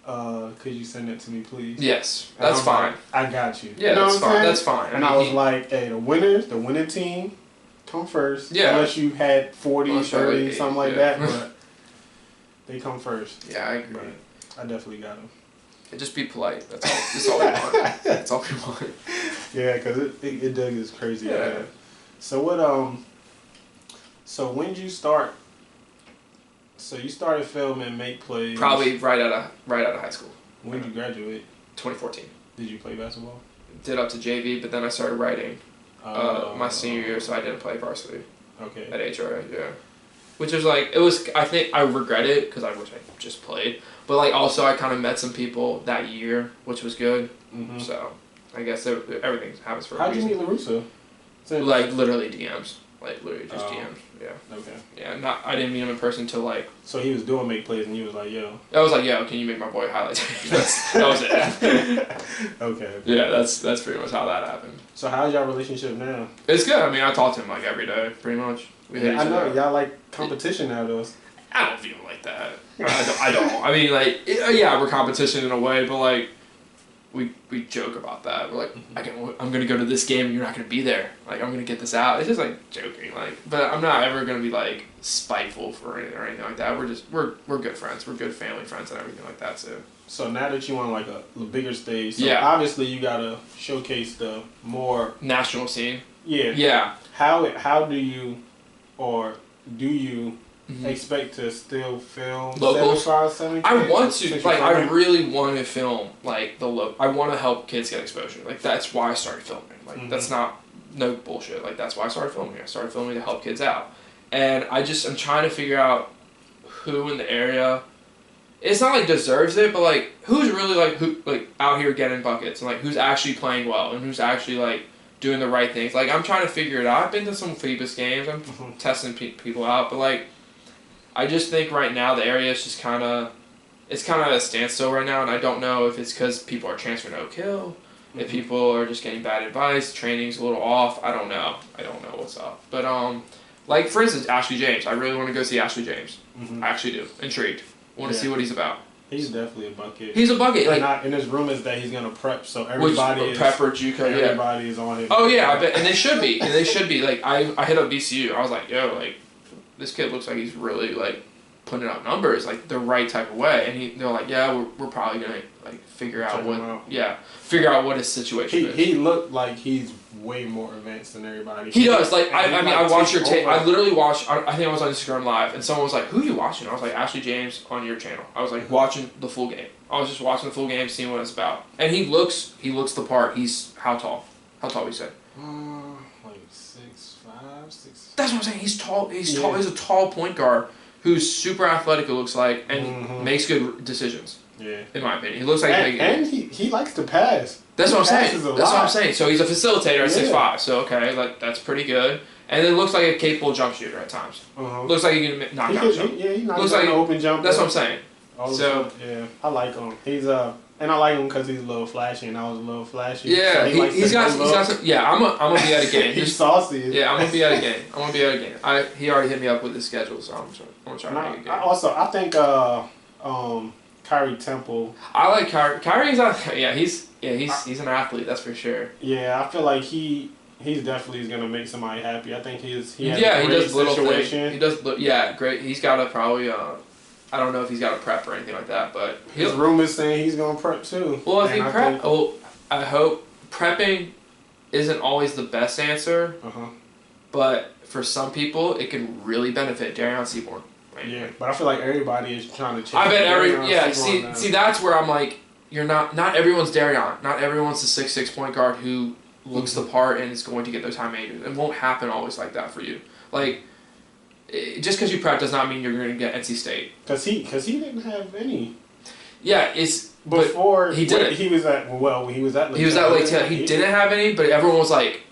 could you send that to me, please? Yes, that's fine. Like, I got you. Yeah, that's fine. That's fine. And I was like, hey, the winning team come first. Yeah. Unless you had 40, 30, something like that, but they come first. Yeah, I agree. But I definitely got them. Just be polite. That's all we want. That's all we want. Yeah, because it does get crazy. Yeah. So what? So when did you start? So you started filming Make Plays. Probably right out of high school. When did you graduate? 2014. Did you play basketball? Did up to JV, but then I started writing my senior year, so I didn't play varsity. Okay. At HRA, yeah. Which was like, I think I regret it because I wish I just played. But like also I kind of met some people that year, which was good. Mm-hmm. So I guess everything happens for a reason. How'd you meet LaRusso? Like literally DMs. Like literally just DMs. Yeah. Okay. Yeah. I didn't meet him in person until like. So he was doing make plays, and he was like, "Yo." I was like, "Yo, can you make my boy highlights?" that was it. Okay. Yeah, that's pretty much how that happened. So how's y'all relationship now? It's good. I mean, I talk to him like every day, pretty much. I know y'all like competition now, though. I don't feel like that. I don't. I mean, like, yeah, we're competition in a way, but like, we joke about that. We're like, I'm gonna go to this game and you're not gonna be there. Like, I'm gonna get this out. It's just like joking. Like, but I'm not ever gonna be like spiteful for anything or anything like that. We're good friends. We're good family friends and everything like that too. So now that you on like a bigger stage, so yeah, obviously you gotta showcase the more national scene. Yeah. Yeah. How do you, or do you? Expect to still film locals? I want to. Like, I really want to film like I want to help kids get exposure. Like, that's why I started filming. Like, that's not no bullshit. Like, that's why I started filming. I started filming to help kids out, and I'm trying to figure out who in the area. It's not like deserves it, but like who's really like out here getting buckets and like who's actually playing well and who's actually like doing the right things. Like, I'm trying to figure it out. I've been to some Phoebus games. I'm testing people out, but like. I just think right now the area is just kind of at a standstill right now, and I don't know if it's because people are transferring to Oak Hill, if people are just getting bad advice, training's a little off. I don't know what's up. But like for instance, Ashley James. I really want to go see Ashley James. I actually do. Intrigued. Want to see what he's about. He's definitely a bucket. He's a bucket. Like, and there's rumors that he's gonna prep, so everybody is prepper, JUCO. Everybody is on him. Oh yeah, I bet, and they should be. Like I hit up VCU. I was like, yo, like. This kid looks like he's really like putting out numbers like the right type of way, and they're like, yeah, we're probably gonna like figure out what his situation is. He looked like he's way more advanced than everybody. He does. Like I watched your tape. I literally watched. I think I was on Instagram Live, and someone was like, "Who are you watching?" I was like, "Ashley James on your channel." I was like watching the full game. I was just watching the full game, seeing what it's about, and he looks the part. He's how tall? How tall? We said. Like 6'5", 6. That's what I'm saying. He's tall. He's tall. He's a tall point guard who's super athletic. It looks like, and makes good decisions. Yeah. In my opinion, he looks like. And he likes to pass. That's what I'm saying. That's what I'm saying. So he's a facilitator at 6'5". So okay, like that's pretty good. And it looks like a capable jump shooter at times. Looks like he can knock out jump. Yeah, he knocks out an open jump. That's what I'm saying. So yeah, I like him. He's and I like him because he's a little flashy, and I was a little flashy. Yeah, so he's got some. Yeah, I'm gonna be at a game. He's saucy. Yeah, I'm gonna be at a game. He already hit me up with his schedule, so I'm gonna try to make a game. I think Kyrie Temple. I like Kyrie. Kyrie's he's an athlete, that's for sure. Yeah, I feel like he's definitely is gonna make somebody happy. I think he has he does little things. He does great. He's got to probably I don't know if he's got a prep or anything like that, but his rumors saying he's gonna prep too. Well, if he prep, I hope prepping isn't always the best answer. But for some people, it can really benefit Darion Seaborn. Right? Yeah, but I feel like everybody is trying to change. I bet see that's where I'm like, you're not everyone's Darion. Not everyone's the 6'6" point guard who looks the part and is going to get those high majors. It won't happen always like that for you. Like, just because you prep does not mean you're going to get NC State. Because he didn't have any. Yeah, it's before he did. He was at Lake Taylor. He didn't have any, but everyone was like,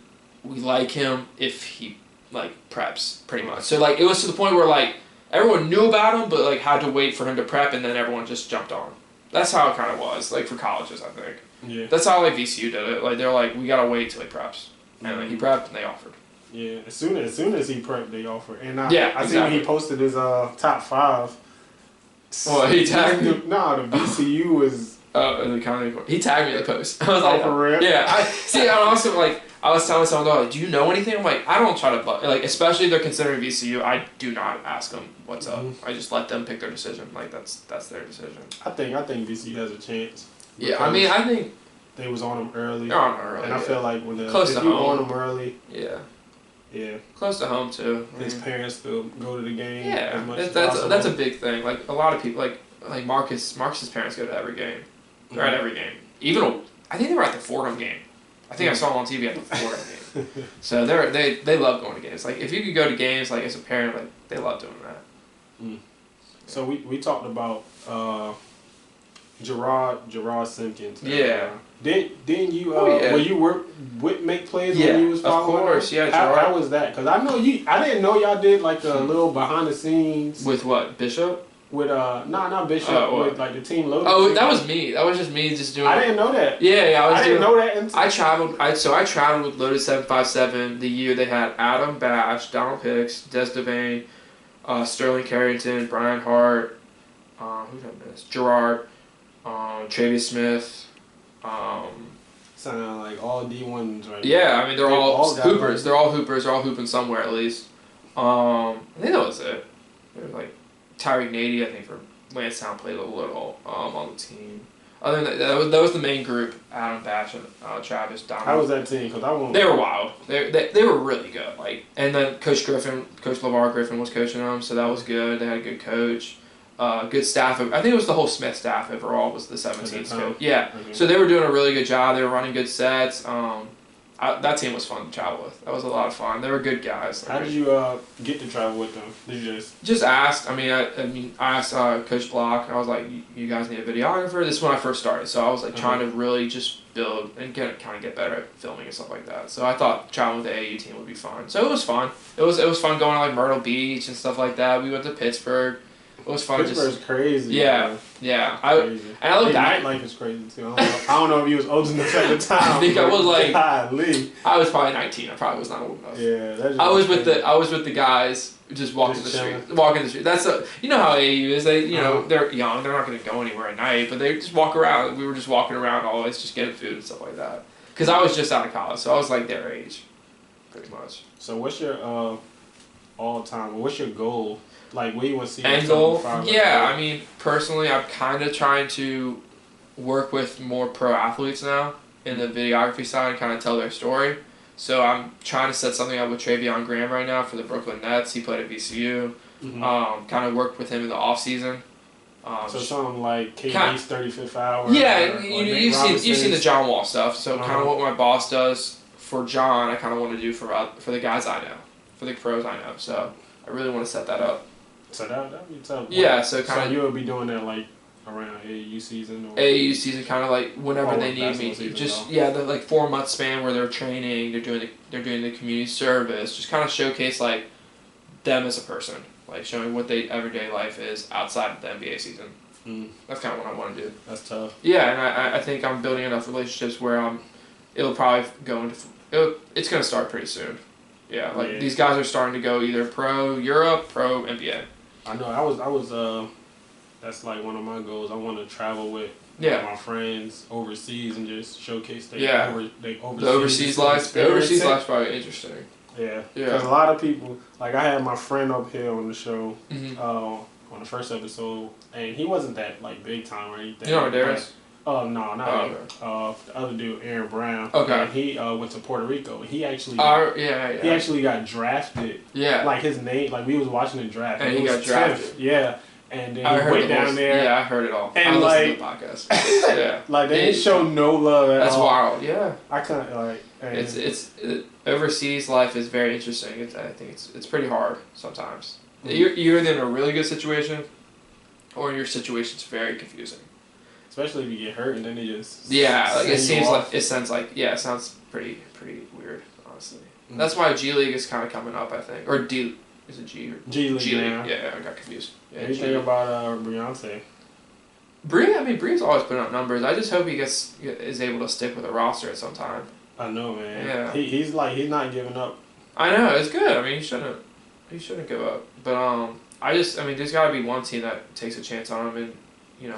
we like him if he like preps pretty much. So like it was to the point where like everyone knew about him, but like had to wait for him to prep, and then everyone just jumped on. That's how it kind of was like for colleges, I think. Yeah. That's how like VCU did it. Like they're like, we gotta wait till he preps, and like, he prepped and they offered. Yeah, as soon as he prepped, they offered. And I see when he posted his top 5. Well, he tagged me. No, the VCU was. The comedy. He tagged me in the post. I was like, for real? Yeah. I was telling someone, like, do you know anything? I'm like, I don't try to, like, especially if they're considering VCU, I do not ask them what's up. I just let them pick their decision. Like, that's their decision. I think VCU has a chance. Yeah, I mean, I think. They was on them early. They're on them early. And I feel like when close to home. on them early. Yeah. Yeah. Close to home, too. His parents still go to the game. Yeah. As much as possible. That's a big thing. Like, a lot of people, like Marcus's parents go to every game. They're at every game. I think they were at the Fordham game. I think I saw them on TV at the Fordham game. So they love going to games. Like if you could go to games, like as a parent, like they love doing that. So we talked about Gerard Simpkins. Yeah. Didn't you? Yeah. Were you work with Make Plays Yeah, when you was following? Of course. Them? Yeah. How was that? Because I know you. I didn't know y'all did like a little behind the scenes With what, Bishop? with not Bishop with like the Team Loaded. Oh, that was me. That was just me just doing. I didn't know that. Yeah. I didn't know that. Until I traveled with Loaded 757 the year they had Adam Bash, Donald Hicks, Des Devane, Sterling Carrington, Brian Hart, who did I miss? Gerard, Travis Smith. Sound like all D1s right Yeah, now. I mean they're all hoopers. They're all hoopers. They're all hooping somewhere at least. I think that was it. There was like Tyreek Nady, I think, from Lansdowne played a little on the team. Other than that was the main group. Adam Bash and Travis Donald. How was that team? Because I won't. They were wild. They were really good. Like, and then Coach LeVar Griffin was coaching them, so that was good. They had a good coach, good staff. I think it was the whole Smith staff overall was the 17th coach. Yeah, okay. So they were doing a really good job. They were running good sets. That team was fun to travel with. That was a lot of fun. They were good guys. How did you get to travel with them? Did you just asked? I asked Coach Block. I was like, "You guys need a videographer." This is when I first started, so I was like trying to really just build and get better at filming and stuff like that. So I thought traveling with the AAU team would be fun. So it was fun. It was fun going to like Myrtle Beach and stuff like that. We went to Pittsburgh. It was fun. Pittsburgh's crazy. Yeah, man. yeah. Crazy. I looked at nightlife is crazy too. I don't know if you was old enough at the time. I think I was like. Golly. I was probably 19. I probably was not old enough. Yeah, that's I was with the guys just walking the street. That's you know how AAU is. They they're young. They're not going to go anywhere at night, but they just walk around. We were just walking around always, just getting food and stuff like that. Because I was just out of college, so I was like their age, pretty much. So what's your all time? What's your goal? Like, where you want to see end goal? Yeah, I mean, personally, I'm kind of trying to work with more pro athletes now in the videography side and kind of tell their story. So I'm trying to set something up with Travion Graham right now for the Brooklyn Nets. He played at VCU. Mm-hmm. Kind of worked with him in the off season. So something like KD's 35th hour. Yeah, you've seen the John Wall stuff. So kind of what my boss does for John, I kind of want to do for the guys I know, for the pros I know. So I really want to set that up. So that'd be tough. Yeah, so kind of. So you would be doing that like around AAU season. Or AAU season, kind of like whenever they need me. Just though. the like 4 month span where they're training, they're doing the community service, just kind of showcase like them as a person, like showing what their everyday life is outside of the NBA season. That's kind of what I want to do. That's tough. Yeah, and I think I'm building enough relationships where it'll probably go into it's gonna start pretty soon. Yeah, these guys are starting to go either pro Europe, pro NBA. I know. I was. That's like one of my goals. I want to travel with my friends overseas and just showcase their overseas life. The overseas life's probably interesting. Yeah. Because a lot of people, like I had my friend up here on the show, on the first episode, and he wasn't that like big time or anything. You know Darius? No, not him. The other dude, Aaron Brown. Okay. And he went to Puerto Rico. He actually. He actually got drafted. Yeah. Like his name, like we was watching the draft. And he got drafted. 10th. Yeah. And then he went down there. Yeah, I heard it all. And I listened to the podcast. Yeah. Like they didn't show no love at all. That's wild. Yeah. I can't like. It's overseas life is very interesting. I think it's pretty hard sometimes. You're either in a really good situation, or your situation's very confusing. Especially if you get hurt and then they just it sounds pretty weird, honestly. That's why G League is kind of coming up, I think, or D. Is it G or G League? Yeah, I got confused. Yeah, what do you think about Beyonce? Bree's always putting up numbers. I just hope he is able to stick with a roster at some time. I know, man. Yeah. He's not giving up. I know, it's good. I mean, he shouldn't give up. But there's got to be one team that takes a chance on him and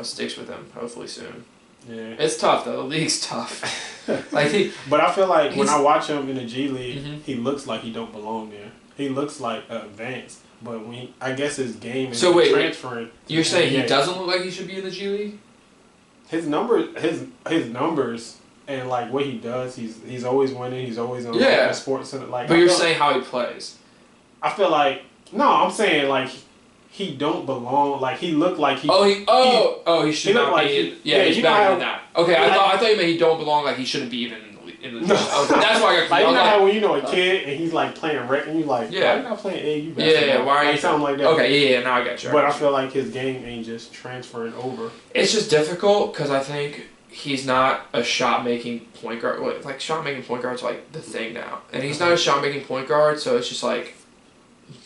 sticks with him. Hopefully soon. Yeah. It's tough though. The league's tough. But I feel like when I watch him in the G League, he looks like he don't belong there. He looks like advanced, but I guess his game is transferring. You're saying he doesn't look like he should be in the G League? His numbers, and like what he does, he's always winning. He's always on the sports center. Like, but you're saying how he plays. I feel like I'm saying like he don't belong. Like he looked like he. He should not be. He's better than that. Okay, I thought you meant he don't belong. Like he shouldn't be even in the that's why I got like, you know how when you know a kid and he's like playing rec and you like, why are you not playing AAU basketball? Yeah, why are you like something like that? Okay, yeah, now I got you. But I feel like his game ain't just transferring over. It's just difficult because I think he's not a shot-making point guard. Like, shot-making point guard's like the thing now. And he's not a shot-making point guard, so it's just like,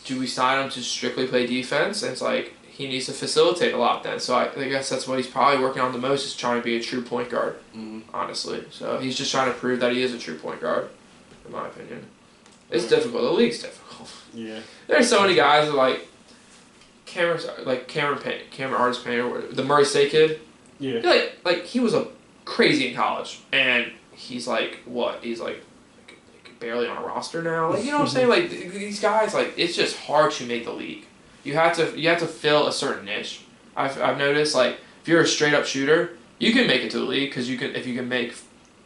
do we sign him to strictly play defense? And it's like, he needs to facilitate a lot then. So I guess that's what he's probably working on the most, is trying to be a true point guard, honestly. So he's just trying to prove that he is a true point guard, in my opinion. It's difficult. The league's difficult. Yeah. There's so many guys that like Cameron Artist Painter, the Murray State kid. Yeah. Like he was a crazy in college, and he's like what? He's like barely on a roster now. Like, you know what I'm saying? Like, these guys, like, it's just hard to make the league. You have to fill a certain niche. I've noticed, like, if you're a straight up shooter, you can make it to the league because if you can make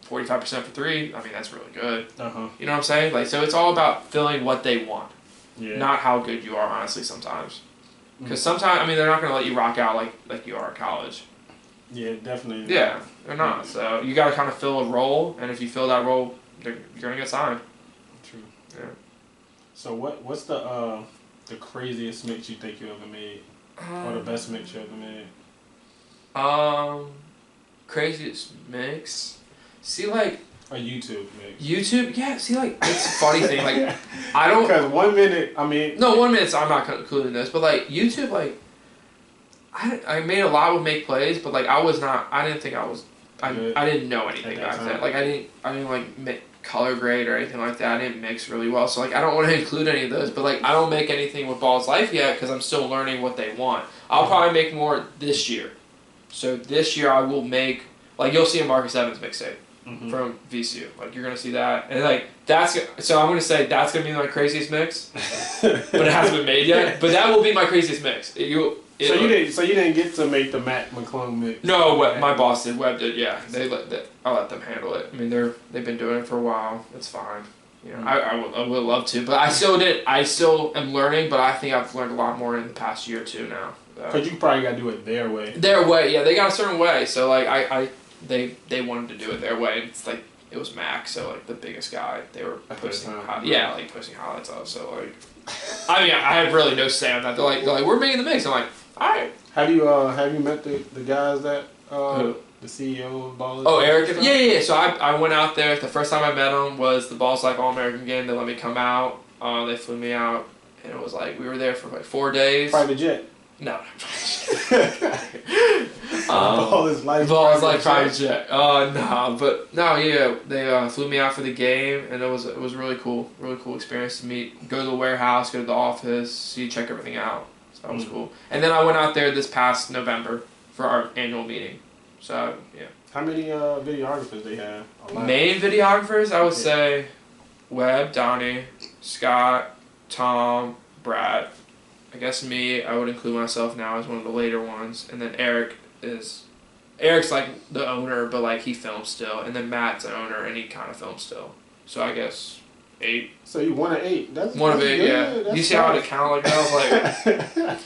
45% for three, I mean, that's really good. You know what I'm saying? Like, so it's all about filling what they want, not how good you are, honestly, sometimes. Because sometimes, I mean, they're not going to let you rock out like you are at college. Yeah, definitely. Yeah, they're not. So you got to kind of fill a role, and if you fill that role, you're going to get signed. True. Yeah. So what's the craziest mix you think you ever made? Or the best mix you ever made? Craziest mix? See, like... A YouTube mix. YouTube? Yeah, see, like, it's a funny thing. Like, I don't... Because 1 minute, I mean... No, 1 minute, I'm not including this. But, like, YouTube, like... I made a lot with Make Plays, but, like, I didn't think I was... I didn't know anything back then. Like, I didn't like, make color grade or anything like that. I didn't mix really well. So, like, I don't want to include any of those. But, like, I don't make anything with Ball's Life yet because I'm still learning what they want. I'll probably make more this year. So, this year I will make... Like, you'll see a Marcus Evans mixtape from VCU. Like, you're going to see that. And, like, so I'm going to say that's going to be my craziest mix. But it hasn't been made yet. But that will be my craziest mix. So you didn't get to make the Matt McClung mix? No, my boss did. Webb did. Yeah, I let them handle it. I mean, they've been doing it for a while. It's fine. You know, I would love to, but I still am learning. But I think I've learned a lot more in the past year or two now. Because you probably got to do it their way. Their way, yeah. They got a certain way. So like they wanted to do it their way. It's like it was Mac, so like the biggest guy. They were posting posting highlights of. So like, I mean, I have really no say on that. They're like we're making the mix. I'm like, all right. Have you met the guys that the CEO of Ballers? Oh, Eric. Yeah. So I went out there. The first time I met him was the Balls Life All-American game. They let me come out. They flew me out, and it was like we were there for like 4 days. Private jet. No. Ballers Life private jet. Yeah. They flew me out for the game, and it was really cool experience to meet. Go to the warehouse, go to the office, check everything out. So that was cool. And then I went out there this past November for our annual meeting. So yeah. How many videographers they have? Main videographers, I would say, Webb, Donnie, Scott, Tom, Brad. I guess me, I would include myself now as one of the later ones, and then Eric's like the owner, but like he films still, and then Matt's the owner, and he kind of films still. So I guess 8. So you 1 of 8. That's 1 of 8, yeah. That's you see how it count like that? I was like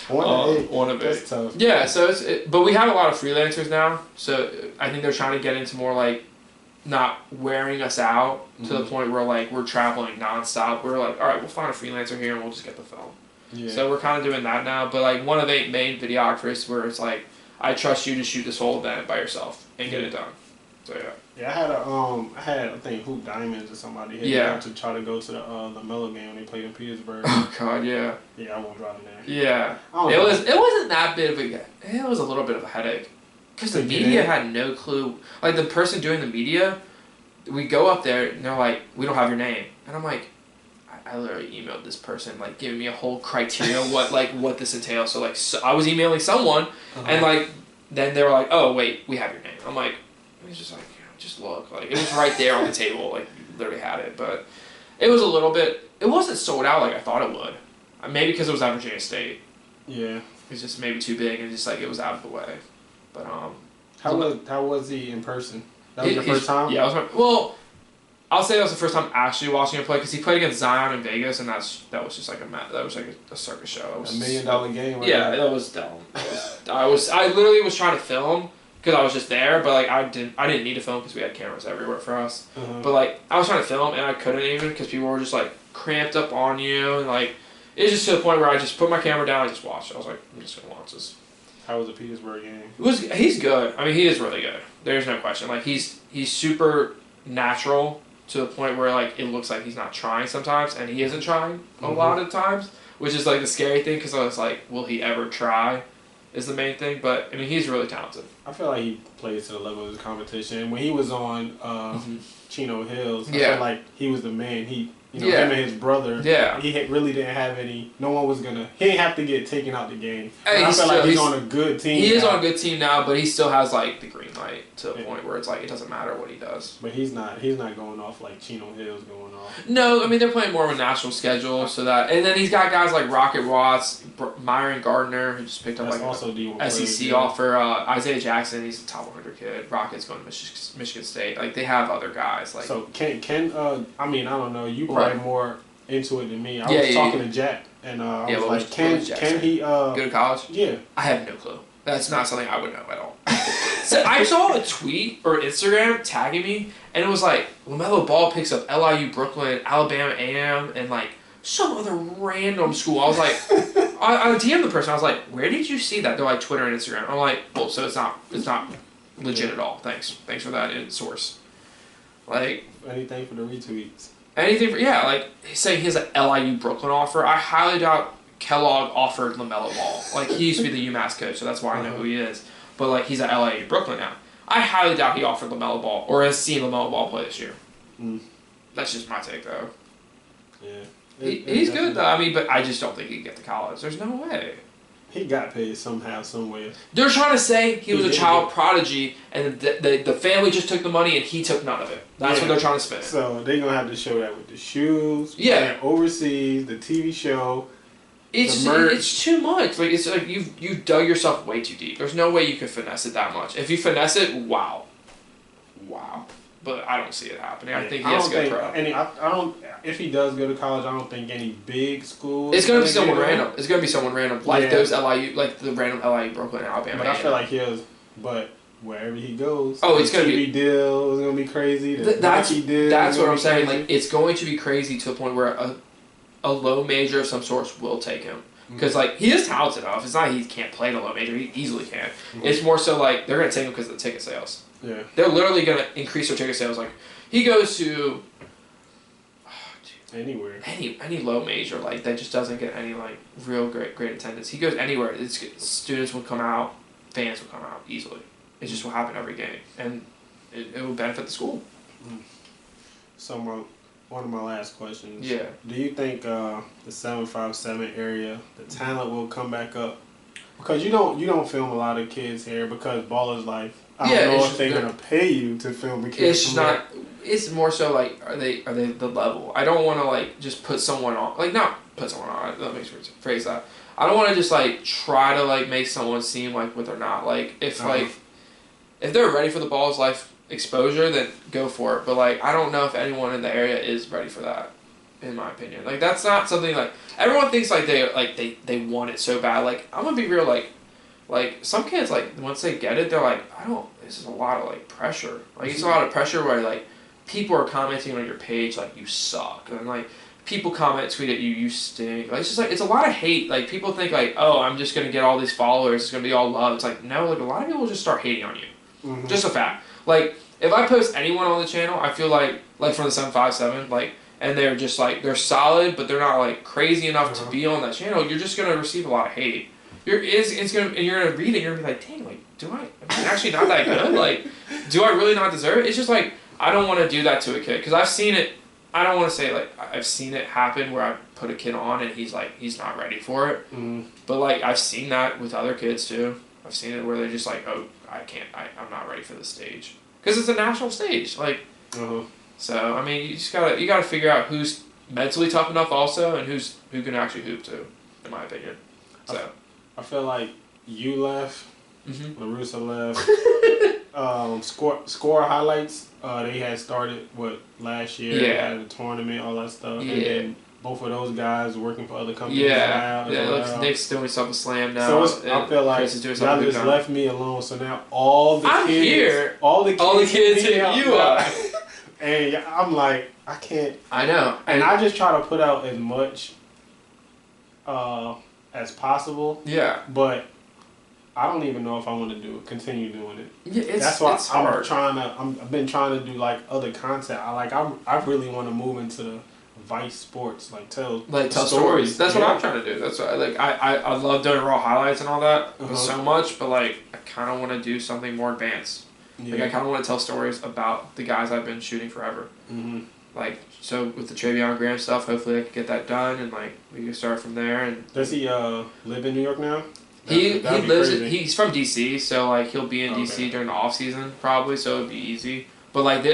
1 of 8. 1 of 8. That's tough. Yeah. So but we have a lot of freelancers now, so I think they're trying to get into more like not wearing us out to the point where like we're traveling nonstop. We're like, all right, we'll find a freelancer here and we'll just get the film. Yeah. So we're kind of doing that now, but like 1 of 8 main videographers where it's like I trust you to shoot this whole event by yourself and get it done. So yeah. Yeah, I had I think Hoop Diamonds or somebody hit me up to try to go to the Melo game when they played in Petersburg. Oh God, yeah. Yeah, I won't drive in there. Yeah. It wasn't that big of it was a little bit of a headache because the media had no clue. Like the person doing the media, we go up there and they're like, "We don't have your name," and I'm like. I literally emailed this person, like, giving me a whole criteria what this entails. So, I was emailing someone, and, like, then they were like, oh, wait, we have your name. I'm like, it was just like, just look. Like, it was right there on the table. Like, you literally had it. But it was a little bit, it wasn't sold out like I thought it would. Maybe because it was at Virginia State. Yeah. It was just maybe too big, and just, like, it was out of the way. But, How was he in person? That was your first time? Yeah, I'll say that was the first time actually watching him play because he played against Zion in Vegas, and that was just like a circus show. $1 million game. Right? Yeah, that was dumb. I literally was trying to film because I was just there. But like I didn't need to film because we had cameras everywhere for us. But like I was trying to film and I couldn't even because people were just like cramped up on you and like it was just to the point where I just put my camera down and just watched. I was like, I'm just gonna watch this. How was the Petersburg game? He's good. I mean, he is really good. There's no question. Like he's super natural to the point where like it looks like he's not trying sometimes, and he isn't trying a lot of times, which is like the scary thing because I was like, will he ever try? Is the main thing. But I mean, he's really talented. I feel like he plays to the level of his competition. When he was on Chino Hills, I feel like he was the man. Him and his brother. Yeah. He really didn't have any. No one was gonna. He didn't have to get taken out the game. I feel like he's on a good team. He is on a good team now, but he still has like the green light to the point where it's like it doesn't matter what he does. But he's not going off like Chino Hill's going off. No, I mean they're playing more of a national schedule, so that and then he's got guys like Rocket Watts, Myron Gardner, who just picked up also SEC offer. Isaiah Jackson, he's a top 100 kid. Rocket's going to Michigan State. Like they have other guys. Like so can I mean I don't know. You probably more into it than me. I was talking to Jack and I was like, can he go to college? Yeah. I have no clue. That's not something I would know at all. So I saw a tweet or Instagram tagging me, and it was like LaMelo Ball picks up LIU, Brooklyn, Alabama A&M, and like some other random school. I was like, I DM'd the person. I was like, where did you see that? They're like Twitter and Instagram. I'm like, well, so it's not legit at all. Thanks for that source. Like anything for the retweets. Anything for like he's saying he has an LIU Brooklyn offer. I highly doubt Kellogg offered LaMelo Ball. Like he used to be the UMass coach, so that's why I know who he is. But like he's at LIU Brooklyn now. I highly doubt he offered LaMelo Ball or has seen LaMelo Ball play this year. That's just my take though. Yeah, he's good though. I mean, but I just don't think he can get to college. There's no way. He got paid somehow, some way. They're trying to say he was a child prodigy, and the family just took the money and he took none of it. That's what they're trying to spin. So they're gonna have to show that with the shoes, overseas, the TV show. It's too much. Like it's like you dug yourself way too deep. There's no way you could finesse it that much. If you finesse it, wow. But I don't see it happening. I think he has to go pro. I don't. If he does go to college, I don't think any big schools. It's gonna be someone random. It's gonna be someone random, like those LIU, like the random LIU, Brooklyn, Alabama. But I feel like but wherever he goes, it's gonna be deal is gonna be crazy. That's what I'm saying. Like it's going to be crazy to the point where a low major of some sort will take him. Because like he is talented enough. It's not he can't play in a low major. He easily can. It's more so like they're gonna take him because of the ticket sales. Yeah. They're literally gonna increase their ticket sales. Like he goes to anywhere. Any low major like that just doesn't get any like real great attendance. He goes anywhere. Students will come out, fans will come out easily. It just will happen every game, and it will benefit the school. So one of my last questions. Yeah. Do you think the 757 area, the talent will come back up? Because you don't film a lot of kids here because Baller's Life. I don't know if they're gonna pay you to film the kids. It's not. It's more so like are they the level? I don't want to like just put someone on not put someone on. Let me phrase that. I don't want to just like try to like make someone seem like what they're not. Like if they're ready for the Baller's Life exposure, then go for it. But like I don't know if anyone in the area is ready for that. In my opinion, like that's not something like everyone thinks like they want it so bad. Like I'm gonna be real, like some kids like once they get it, they're like this is a lot of like pressure. Like it's a lot of pressure where like people are commenting on your page like you suck and like people tweet at you stink. Like it's just like it's a lot of hate. Like people think like I'm just gonna get all these followers. It's gonna be all love. It's like no, like a lot of people just start hating on you. Just a fact. Like if I post anyone on the channel, I feel like from the 757 like. And they're just like they're solid, but they're not like crazy enough to be on that channel. You're just gonna receive a lot of hate. You're gonna read it. You're gonna be like, dang, like, am I actually not that good? Like, do I really not deserve it? It's just like I don't want to do that to a kid because I've seen it. I don't want to say like I've seen it happen where I put a kid on and he's not ready for it. But like I've seen that with other kids too. I've seen it where they're just like, I can't. I'm not ready for the stage because it's a national stage. Like. So I mean, you gotta figure out who's mentally tough enough also, and who can actually hoop too, in my opinion. So I feel like you left, LaRussa left. Score highlights. They had started last year. Yeah. They had a tournament, all that stuff, and then both of those guys working for other companies. Yeah, now like Nick's doing himself a slam now. So I feel like y'all just left me alone. So now all the kids hit you up. And I'm like, I can't. I know. And I just try to put out as much as possible. Yeah. But I don't even know if I want to continue doing it. Yeah, that's why it's hard. I've been trying to do like other content. I really want to move into the Vice Sports, tell stories. That's what I'm trying to do. That's what, I love doing raw highlights and all that so much, but I kind of want to do something more advanced. Yeah. I kind of want to tell stories about the guys I've been shooting forever. Mm-hmm. So with the Travion Graham stuff, hopefully I can get that done and we can start from there. And does he live in New York now? He lives. He's from DC, so he'll be in DC during the off season probably, so it'd be easy. But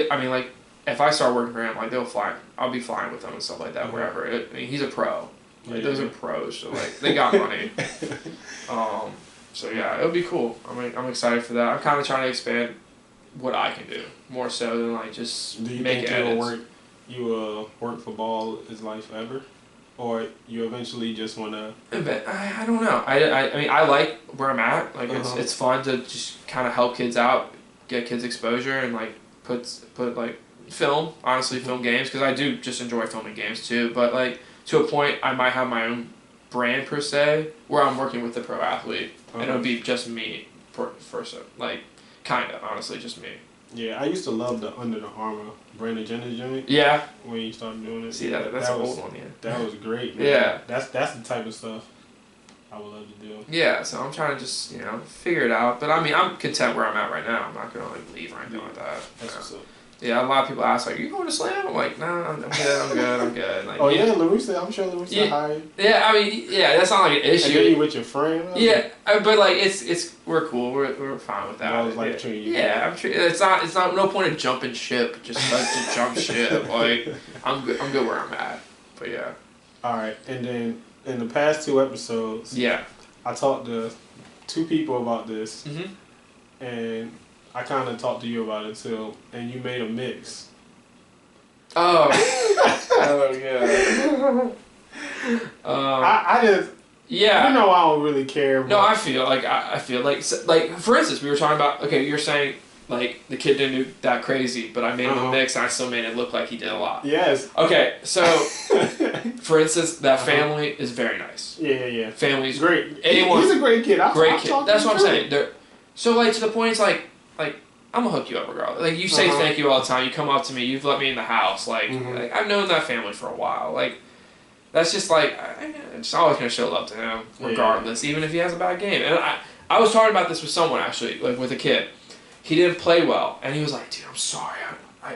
if I start working for him, they'll fly. I'll be flying with them and stuff like that wherever. He's a pro. Those are pros, so they got money. So yeah, it'll be cool. I'm excited for that. I'm kind of trying to expand what I can do more so than just do you make think you will work for ball is life forever? Or you eventually just want to... I don't know. I like where I'm at. It's fun to just kind of help kids out, get kids exposure, and put film, honestly, film games, because I do just enjoy filming games too. But to a point, I might have my own brand per se, where I'm working with the pro athlete, and it'll be just me kind of, honestly, just me. Yeah, I used to love the Under the Armour Brandon Jennings joint. Yeah. When you started doing it. See, that's an old one, yeah. That was great, man. Yeah. That's the type of stuff I would love to do. Yeah, so I'm trying to just, figure it out. But, I'm content where I'm at right now. I'm not going to, leave or anything like that. That's what's up. Yeah, a lot of people ask, are you going to Slam? I'm like, nah, I'm good. Larissa, I'm sure Larissa hired. Yeah, that's not an issue. And then you with your friend? Yeah, but it's we're cool. We're fine with that. I'm sure it's not no point in jumping ship. Just to jump ship. I'm good where I'm at. But yeah. All right, and then in the past 2 episodes, I talked to 2 people about this, and I kind of talked to you about it too, and you made a mix. Oh. Oh yeah. I just. Yeah. I don't really care. No, I feel for instance, we were talking about, you're saying the kid didn't do that crazy, but I made him a mix and I still made it look like he did a lot. Yes. Okay, so for instance, that family is very nice. Yeah. Family's great. He's a great kid. Great kid. That's what I'm saying. So to the point, it's I'm gonna hook you up regardless. You say thank you all the time. You come up to me. You've let me in the house. I've known that family for a while. That's just I'm just always gonna show love to him regardless, even if he has a bad game. And I was talking about this with someone actually, with a kid. He didn't play well, and he was like, "Dude, I'm sorry.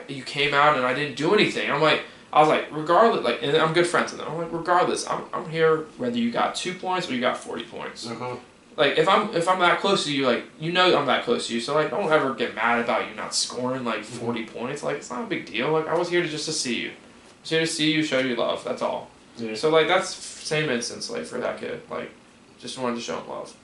You came out and I didn't do anything." I was like, regardless, and I'm good friends with them. I'm like, regardless, I'm here whether you got 2 points or you got 40 points. If I'm that close to you, I'm that close to you, so don't ever get mad about you not scoring 40 points. It's not a big deal. I was here just to see you. I was here to see you, show you love. That's all. Yeah. So that's same instance for that kid. Just wanted to show him love.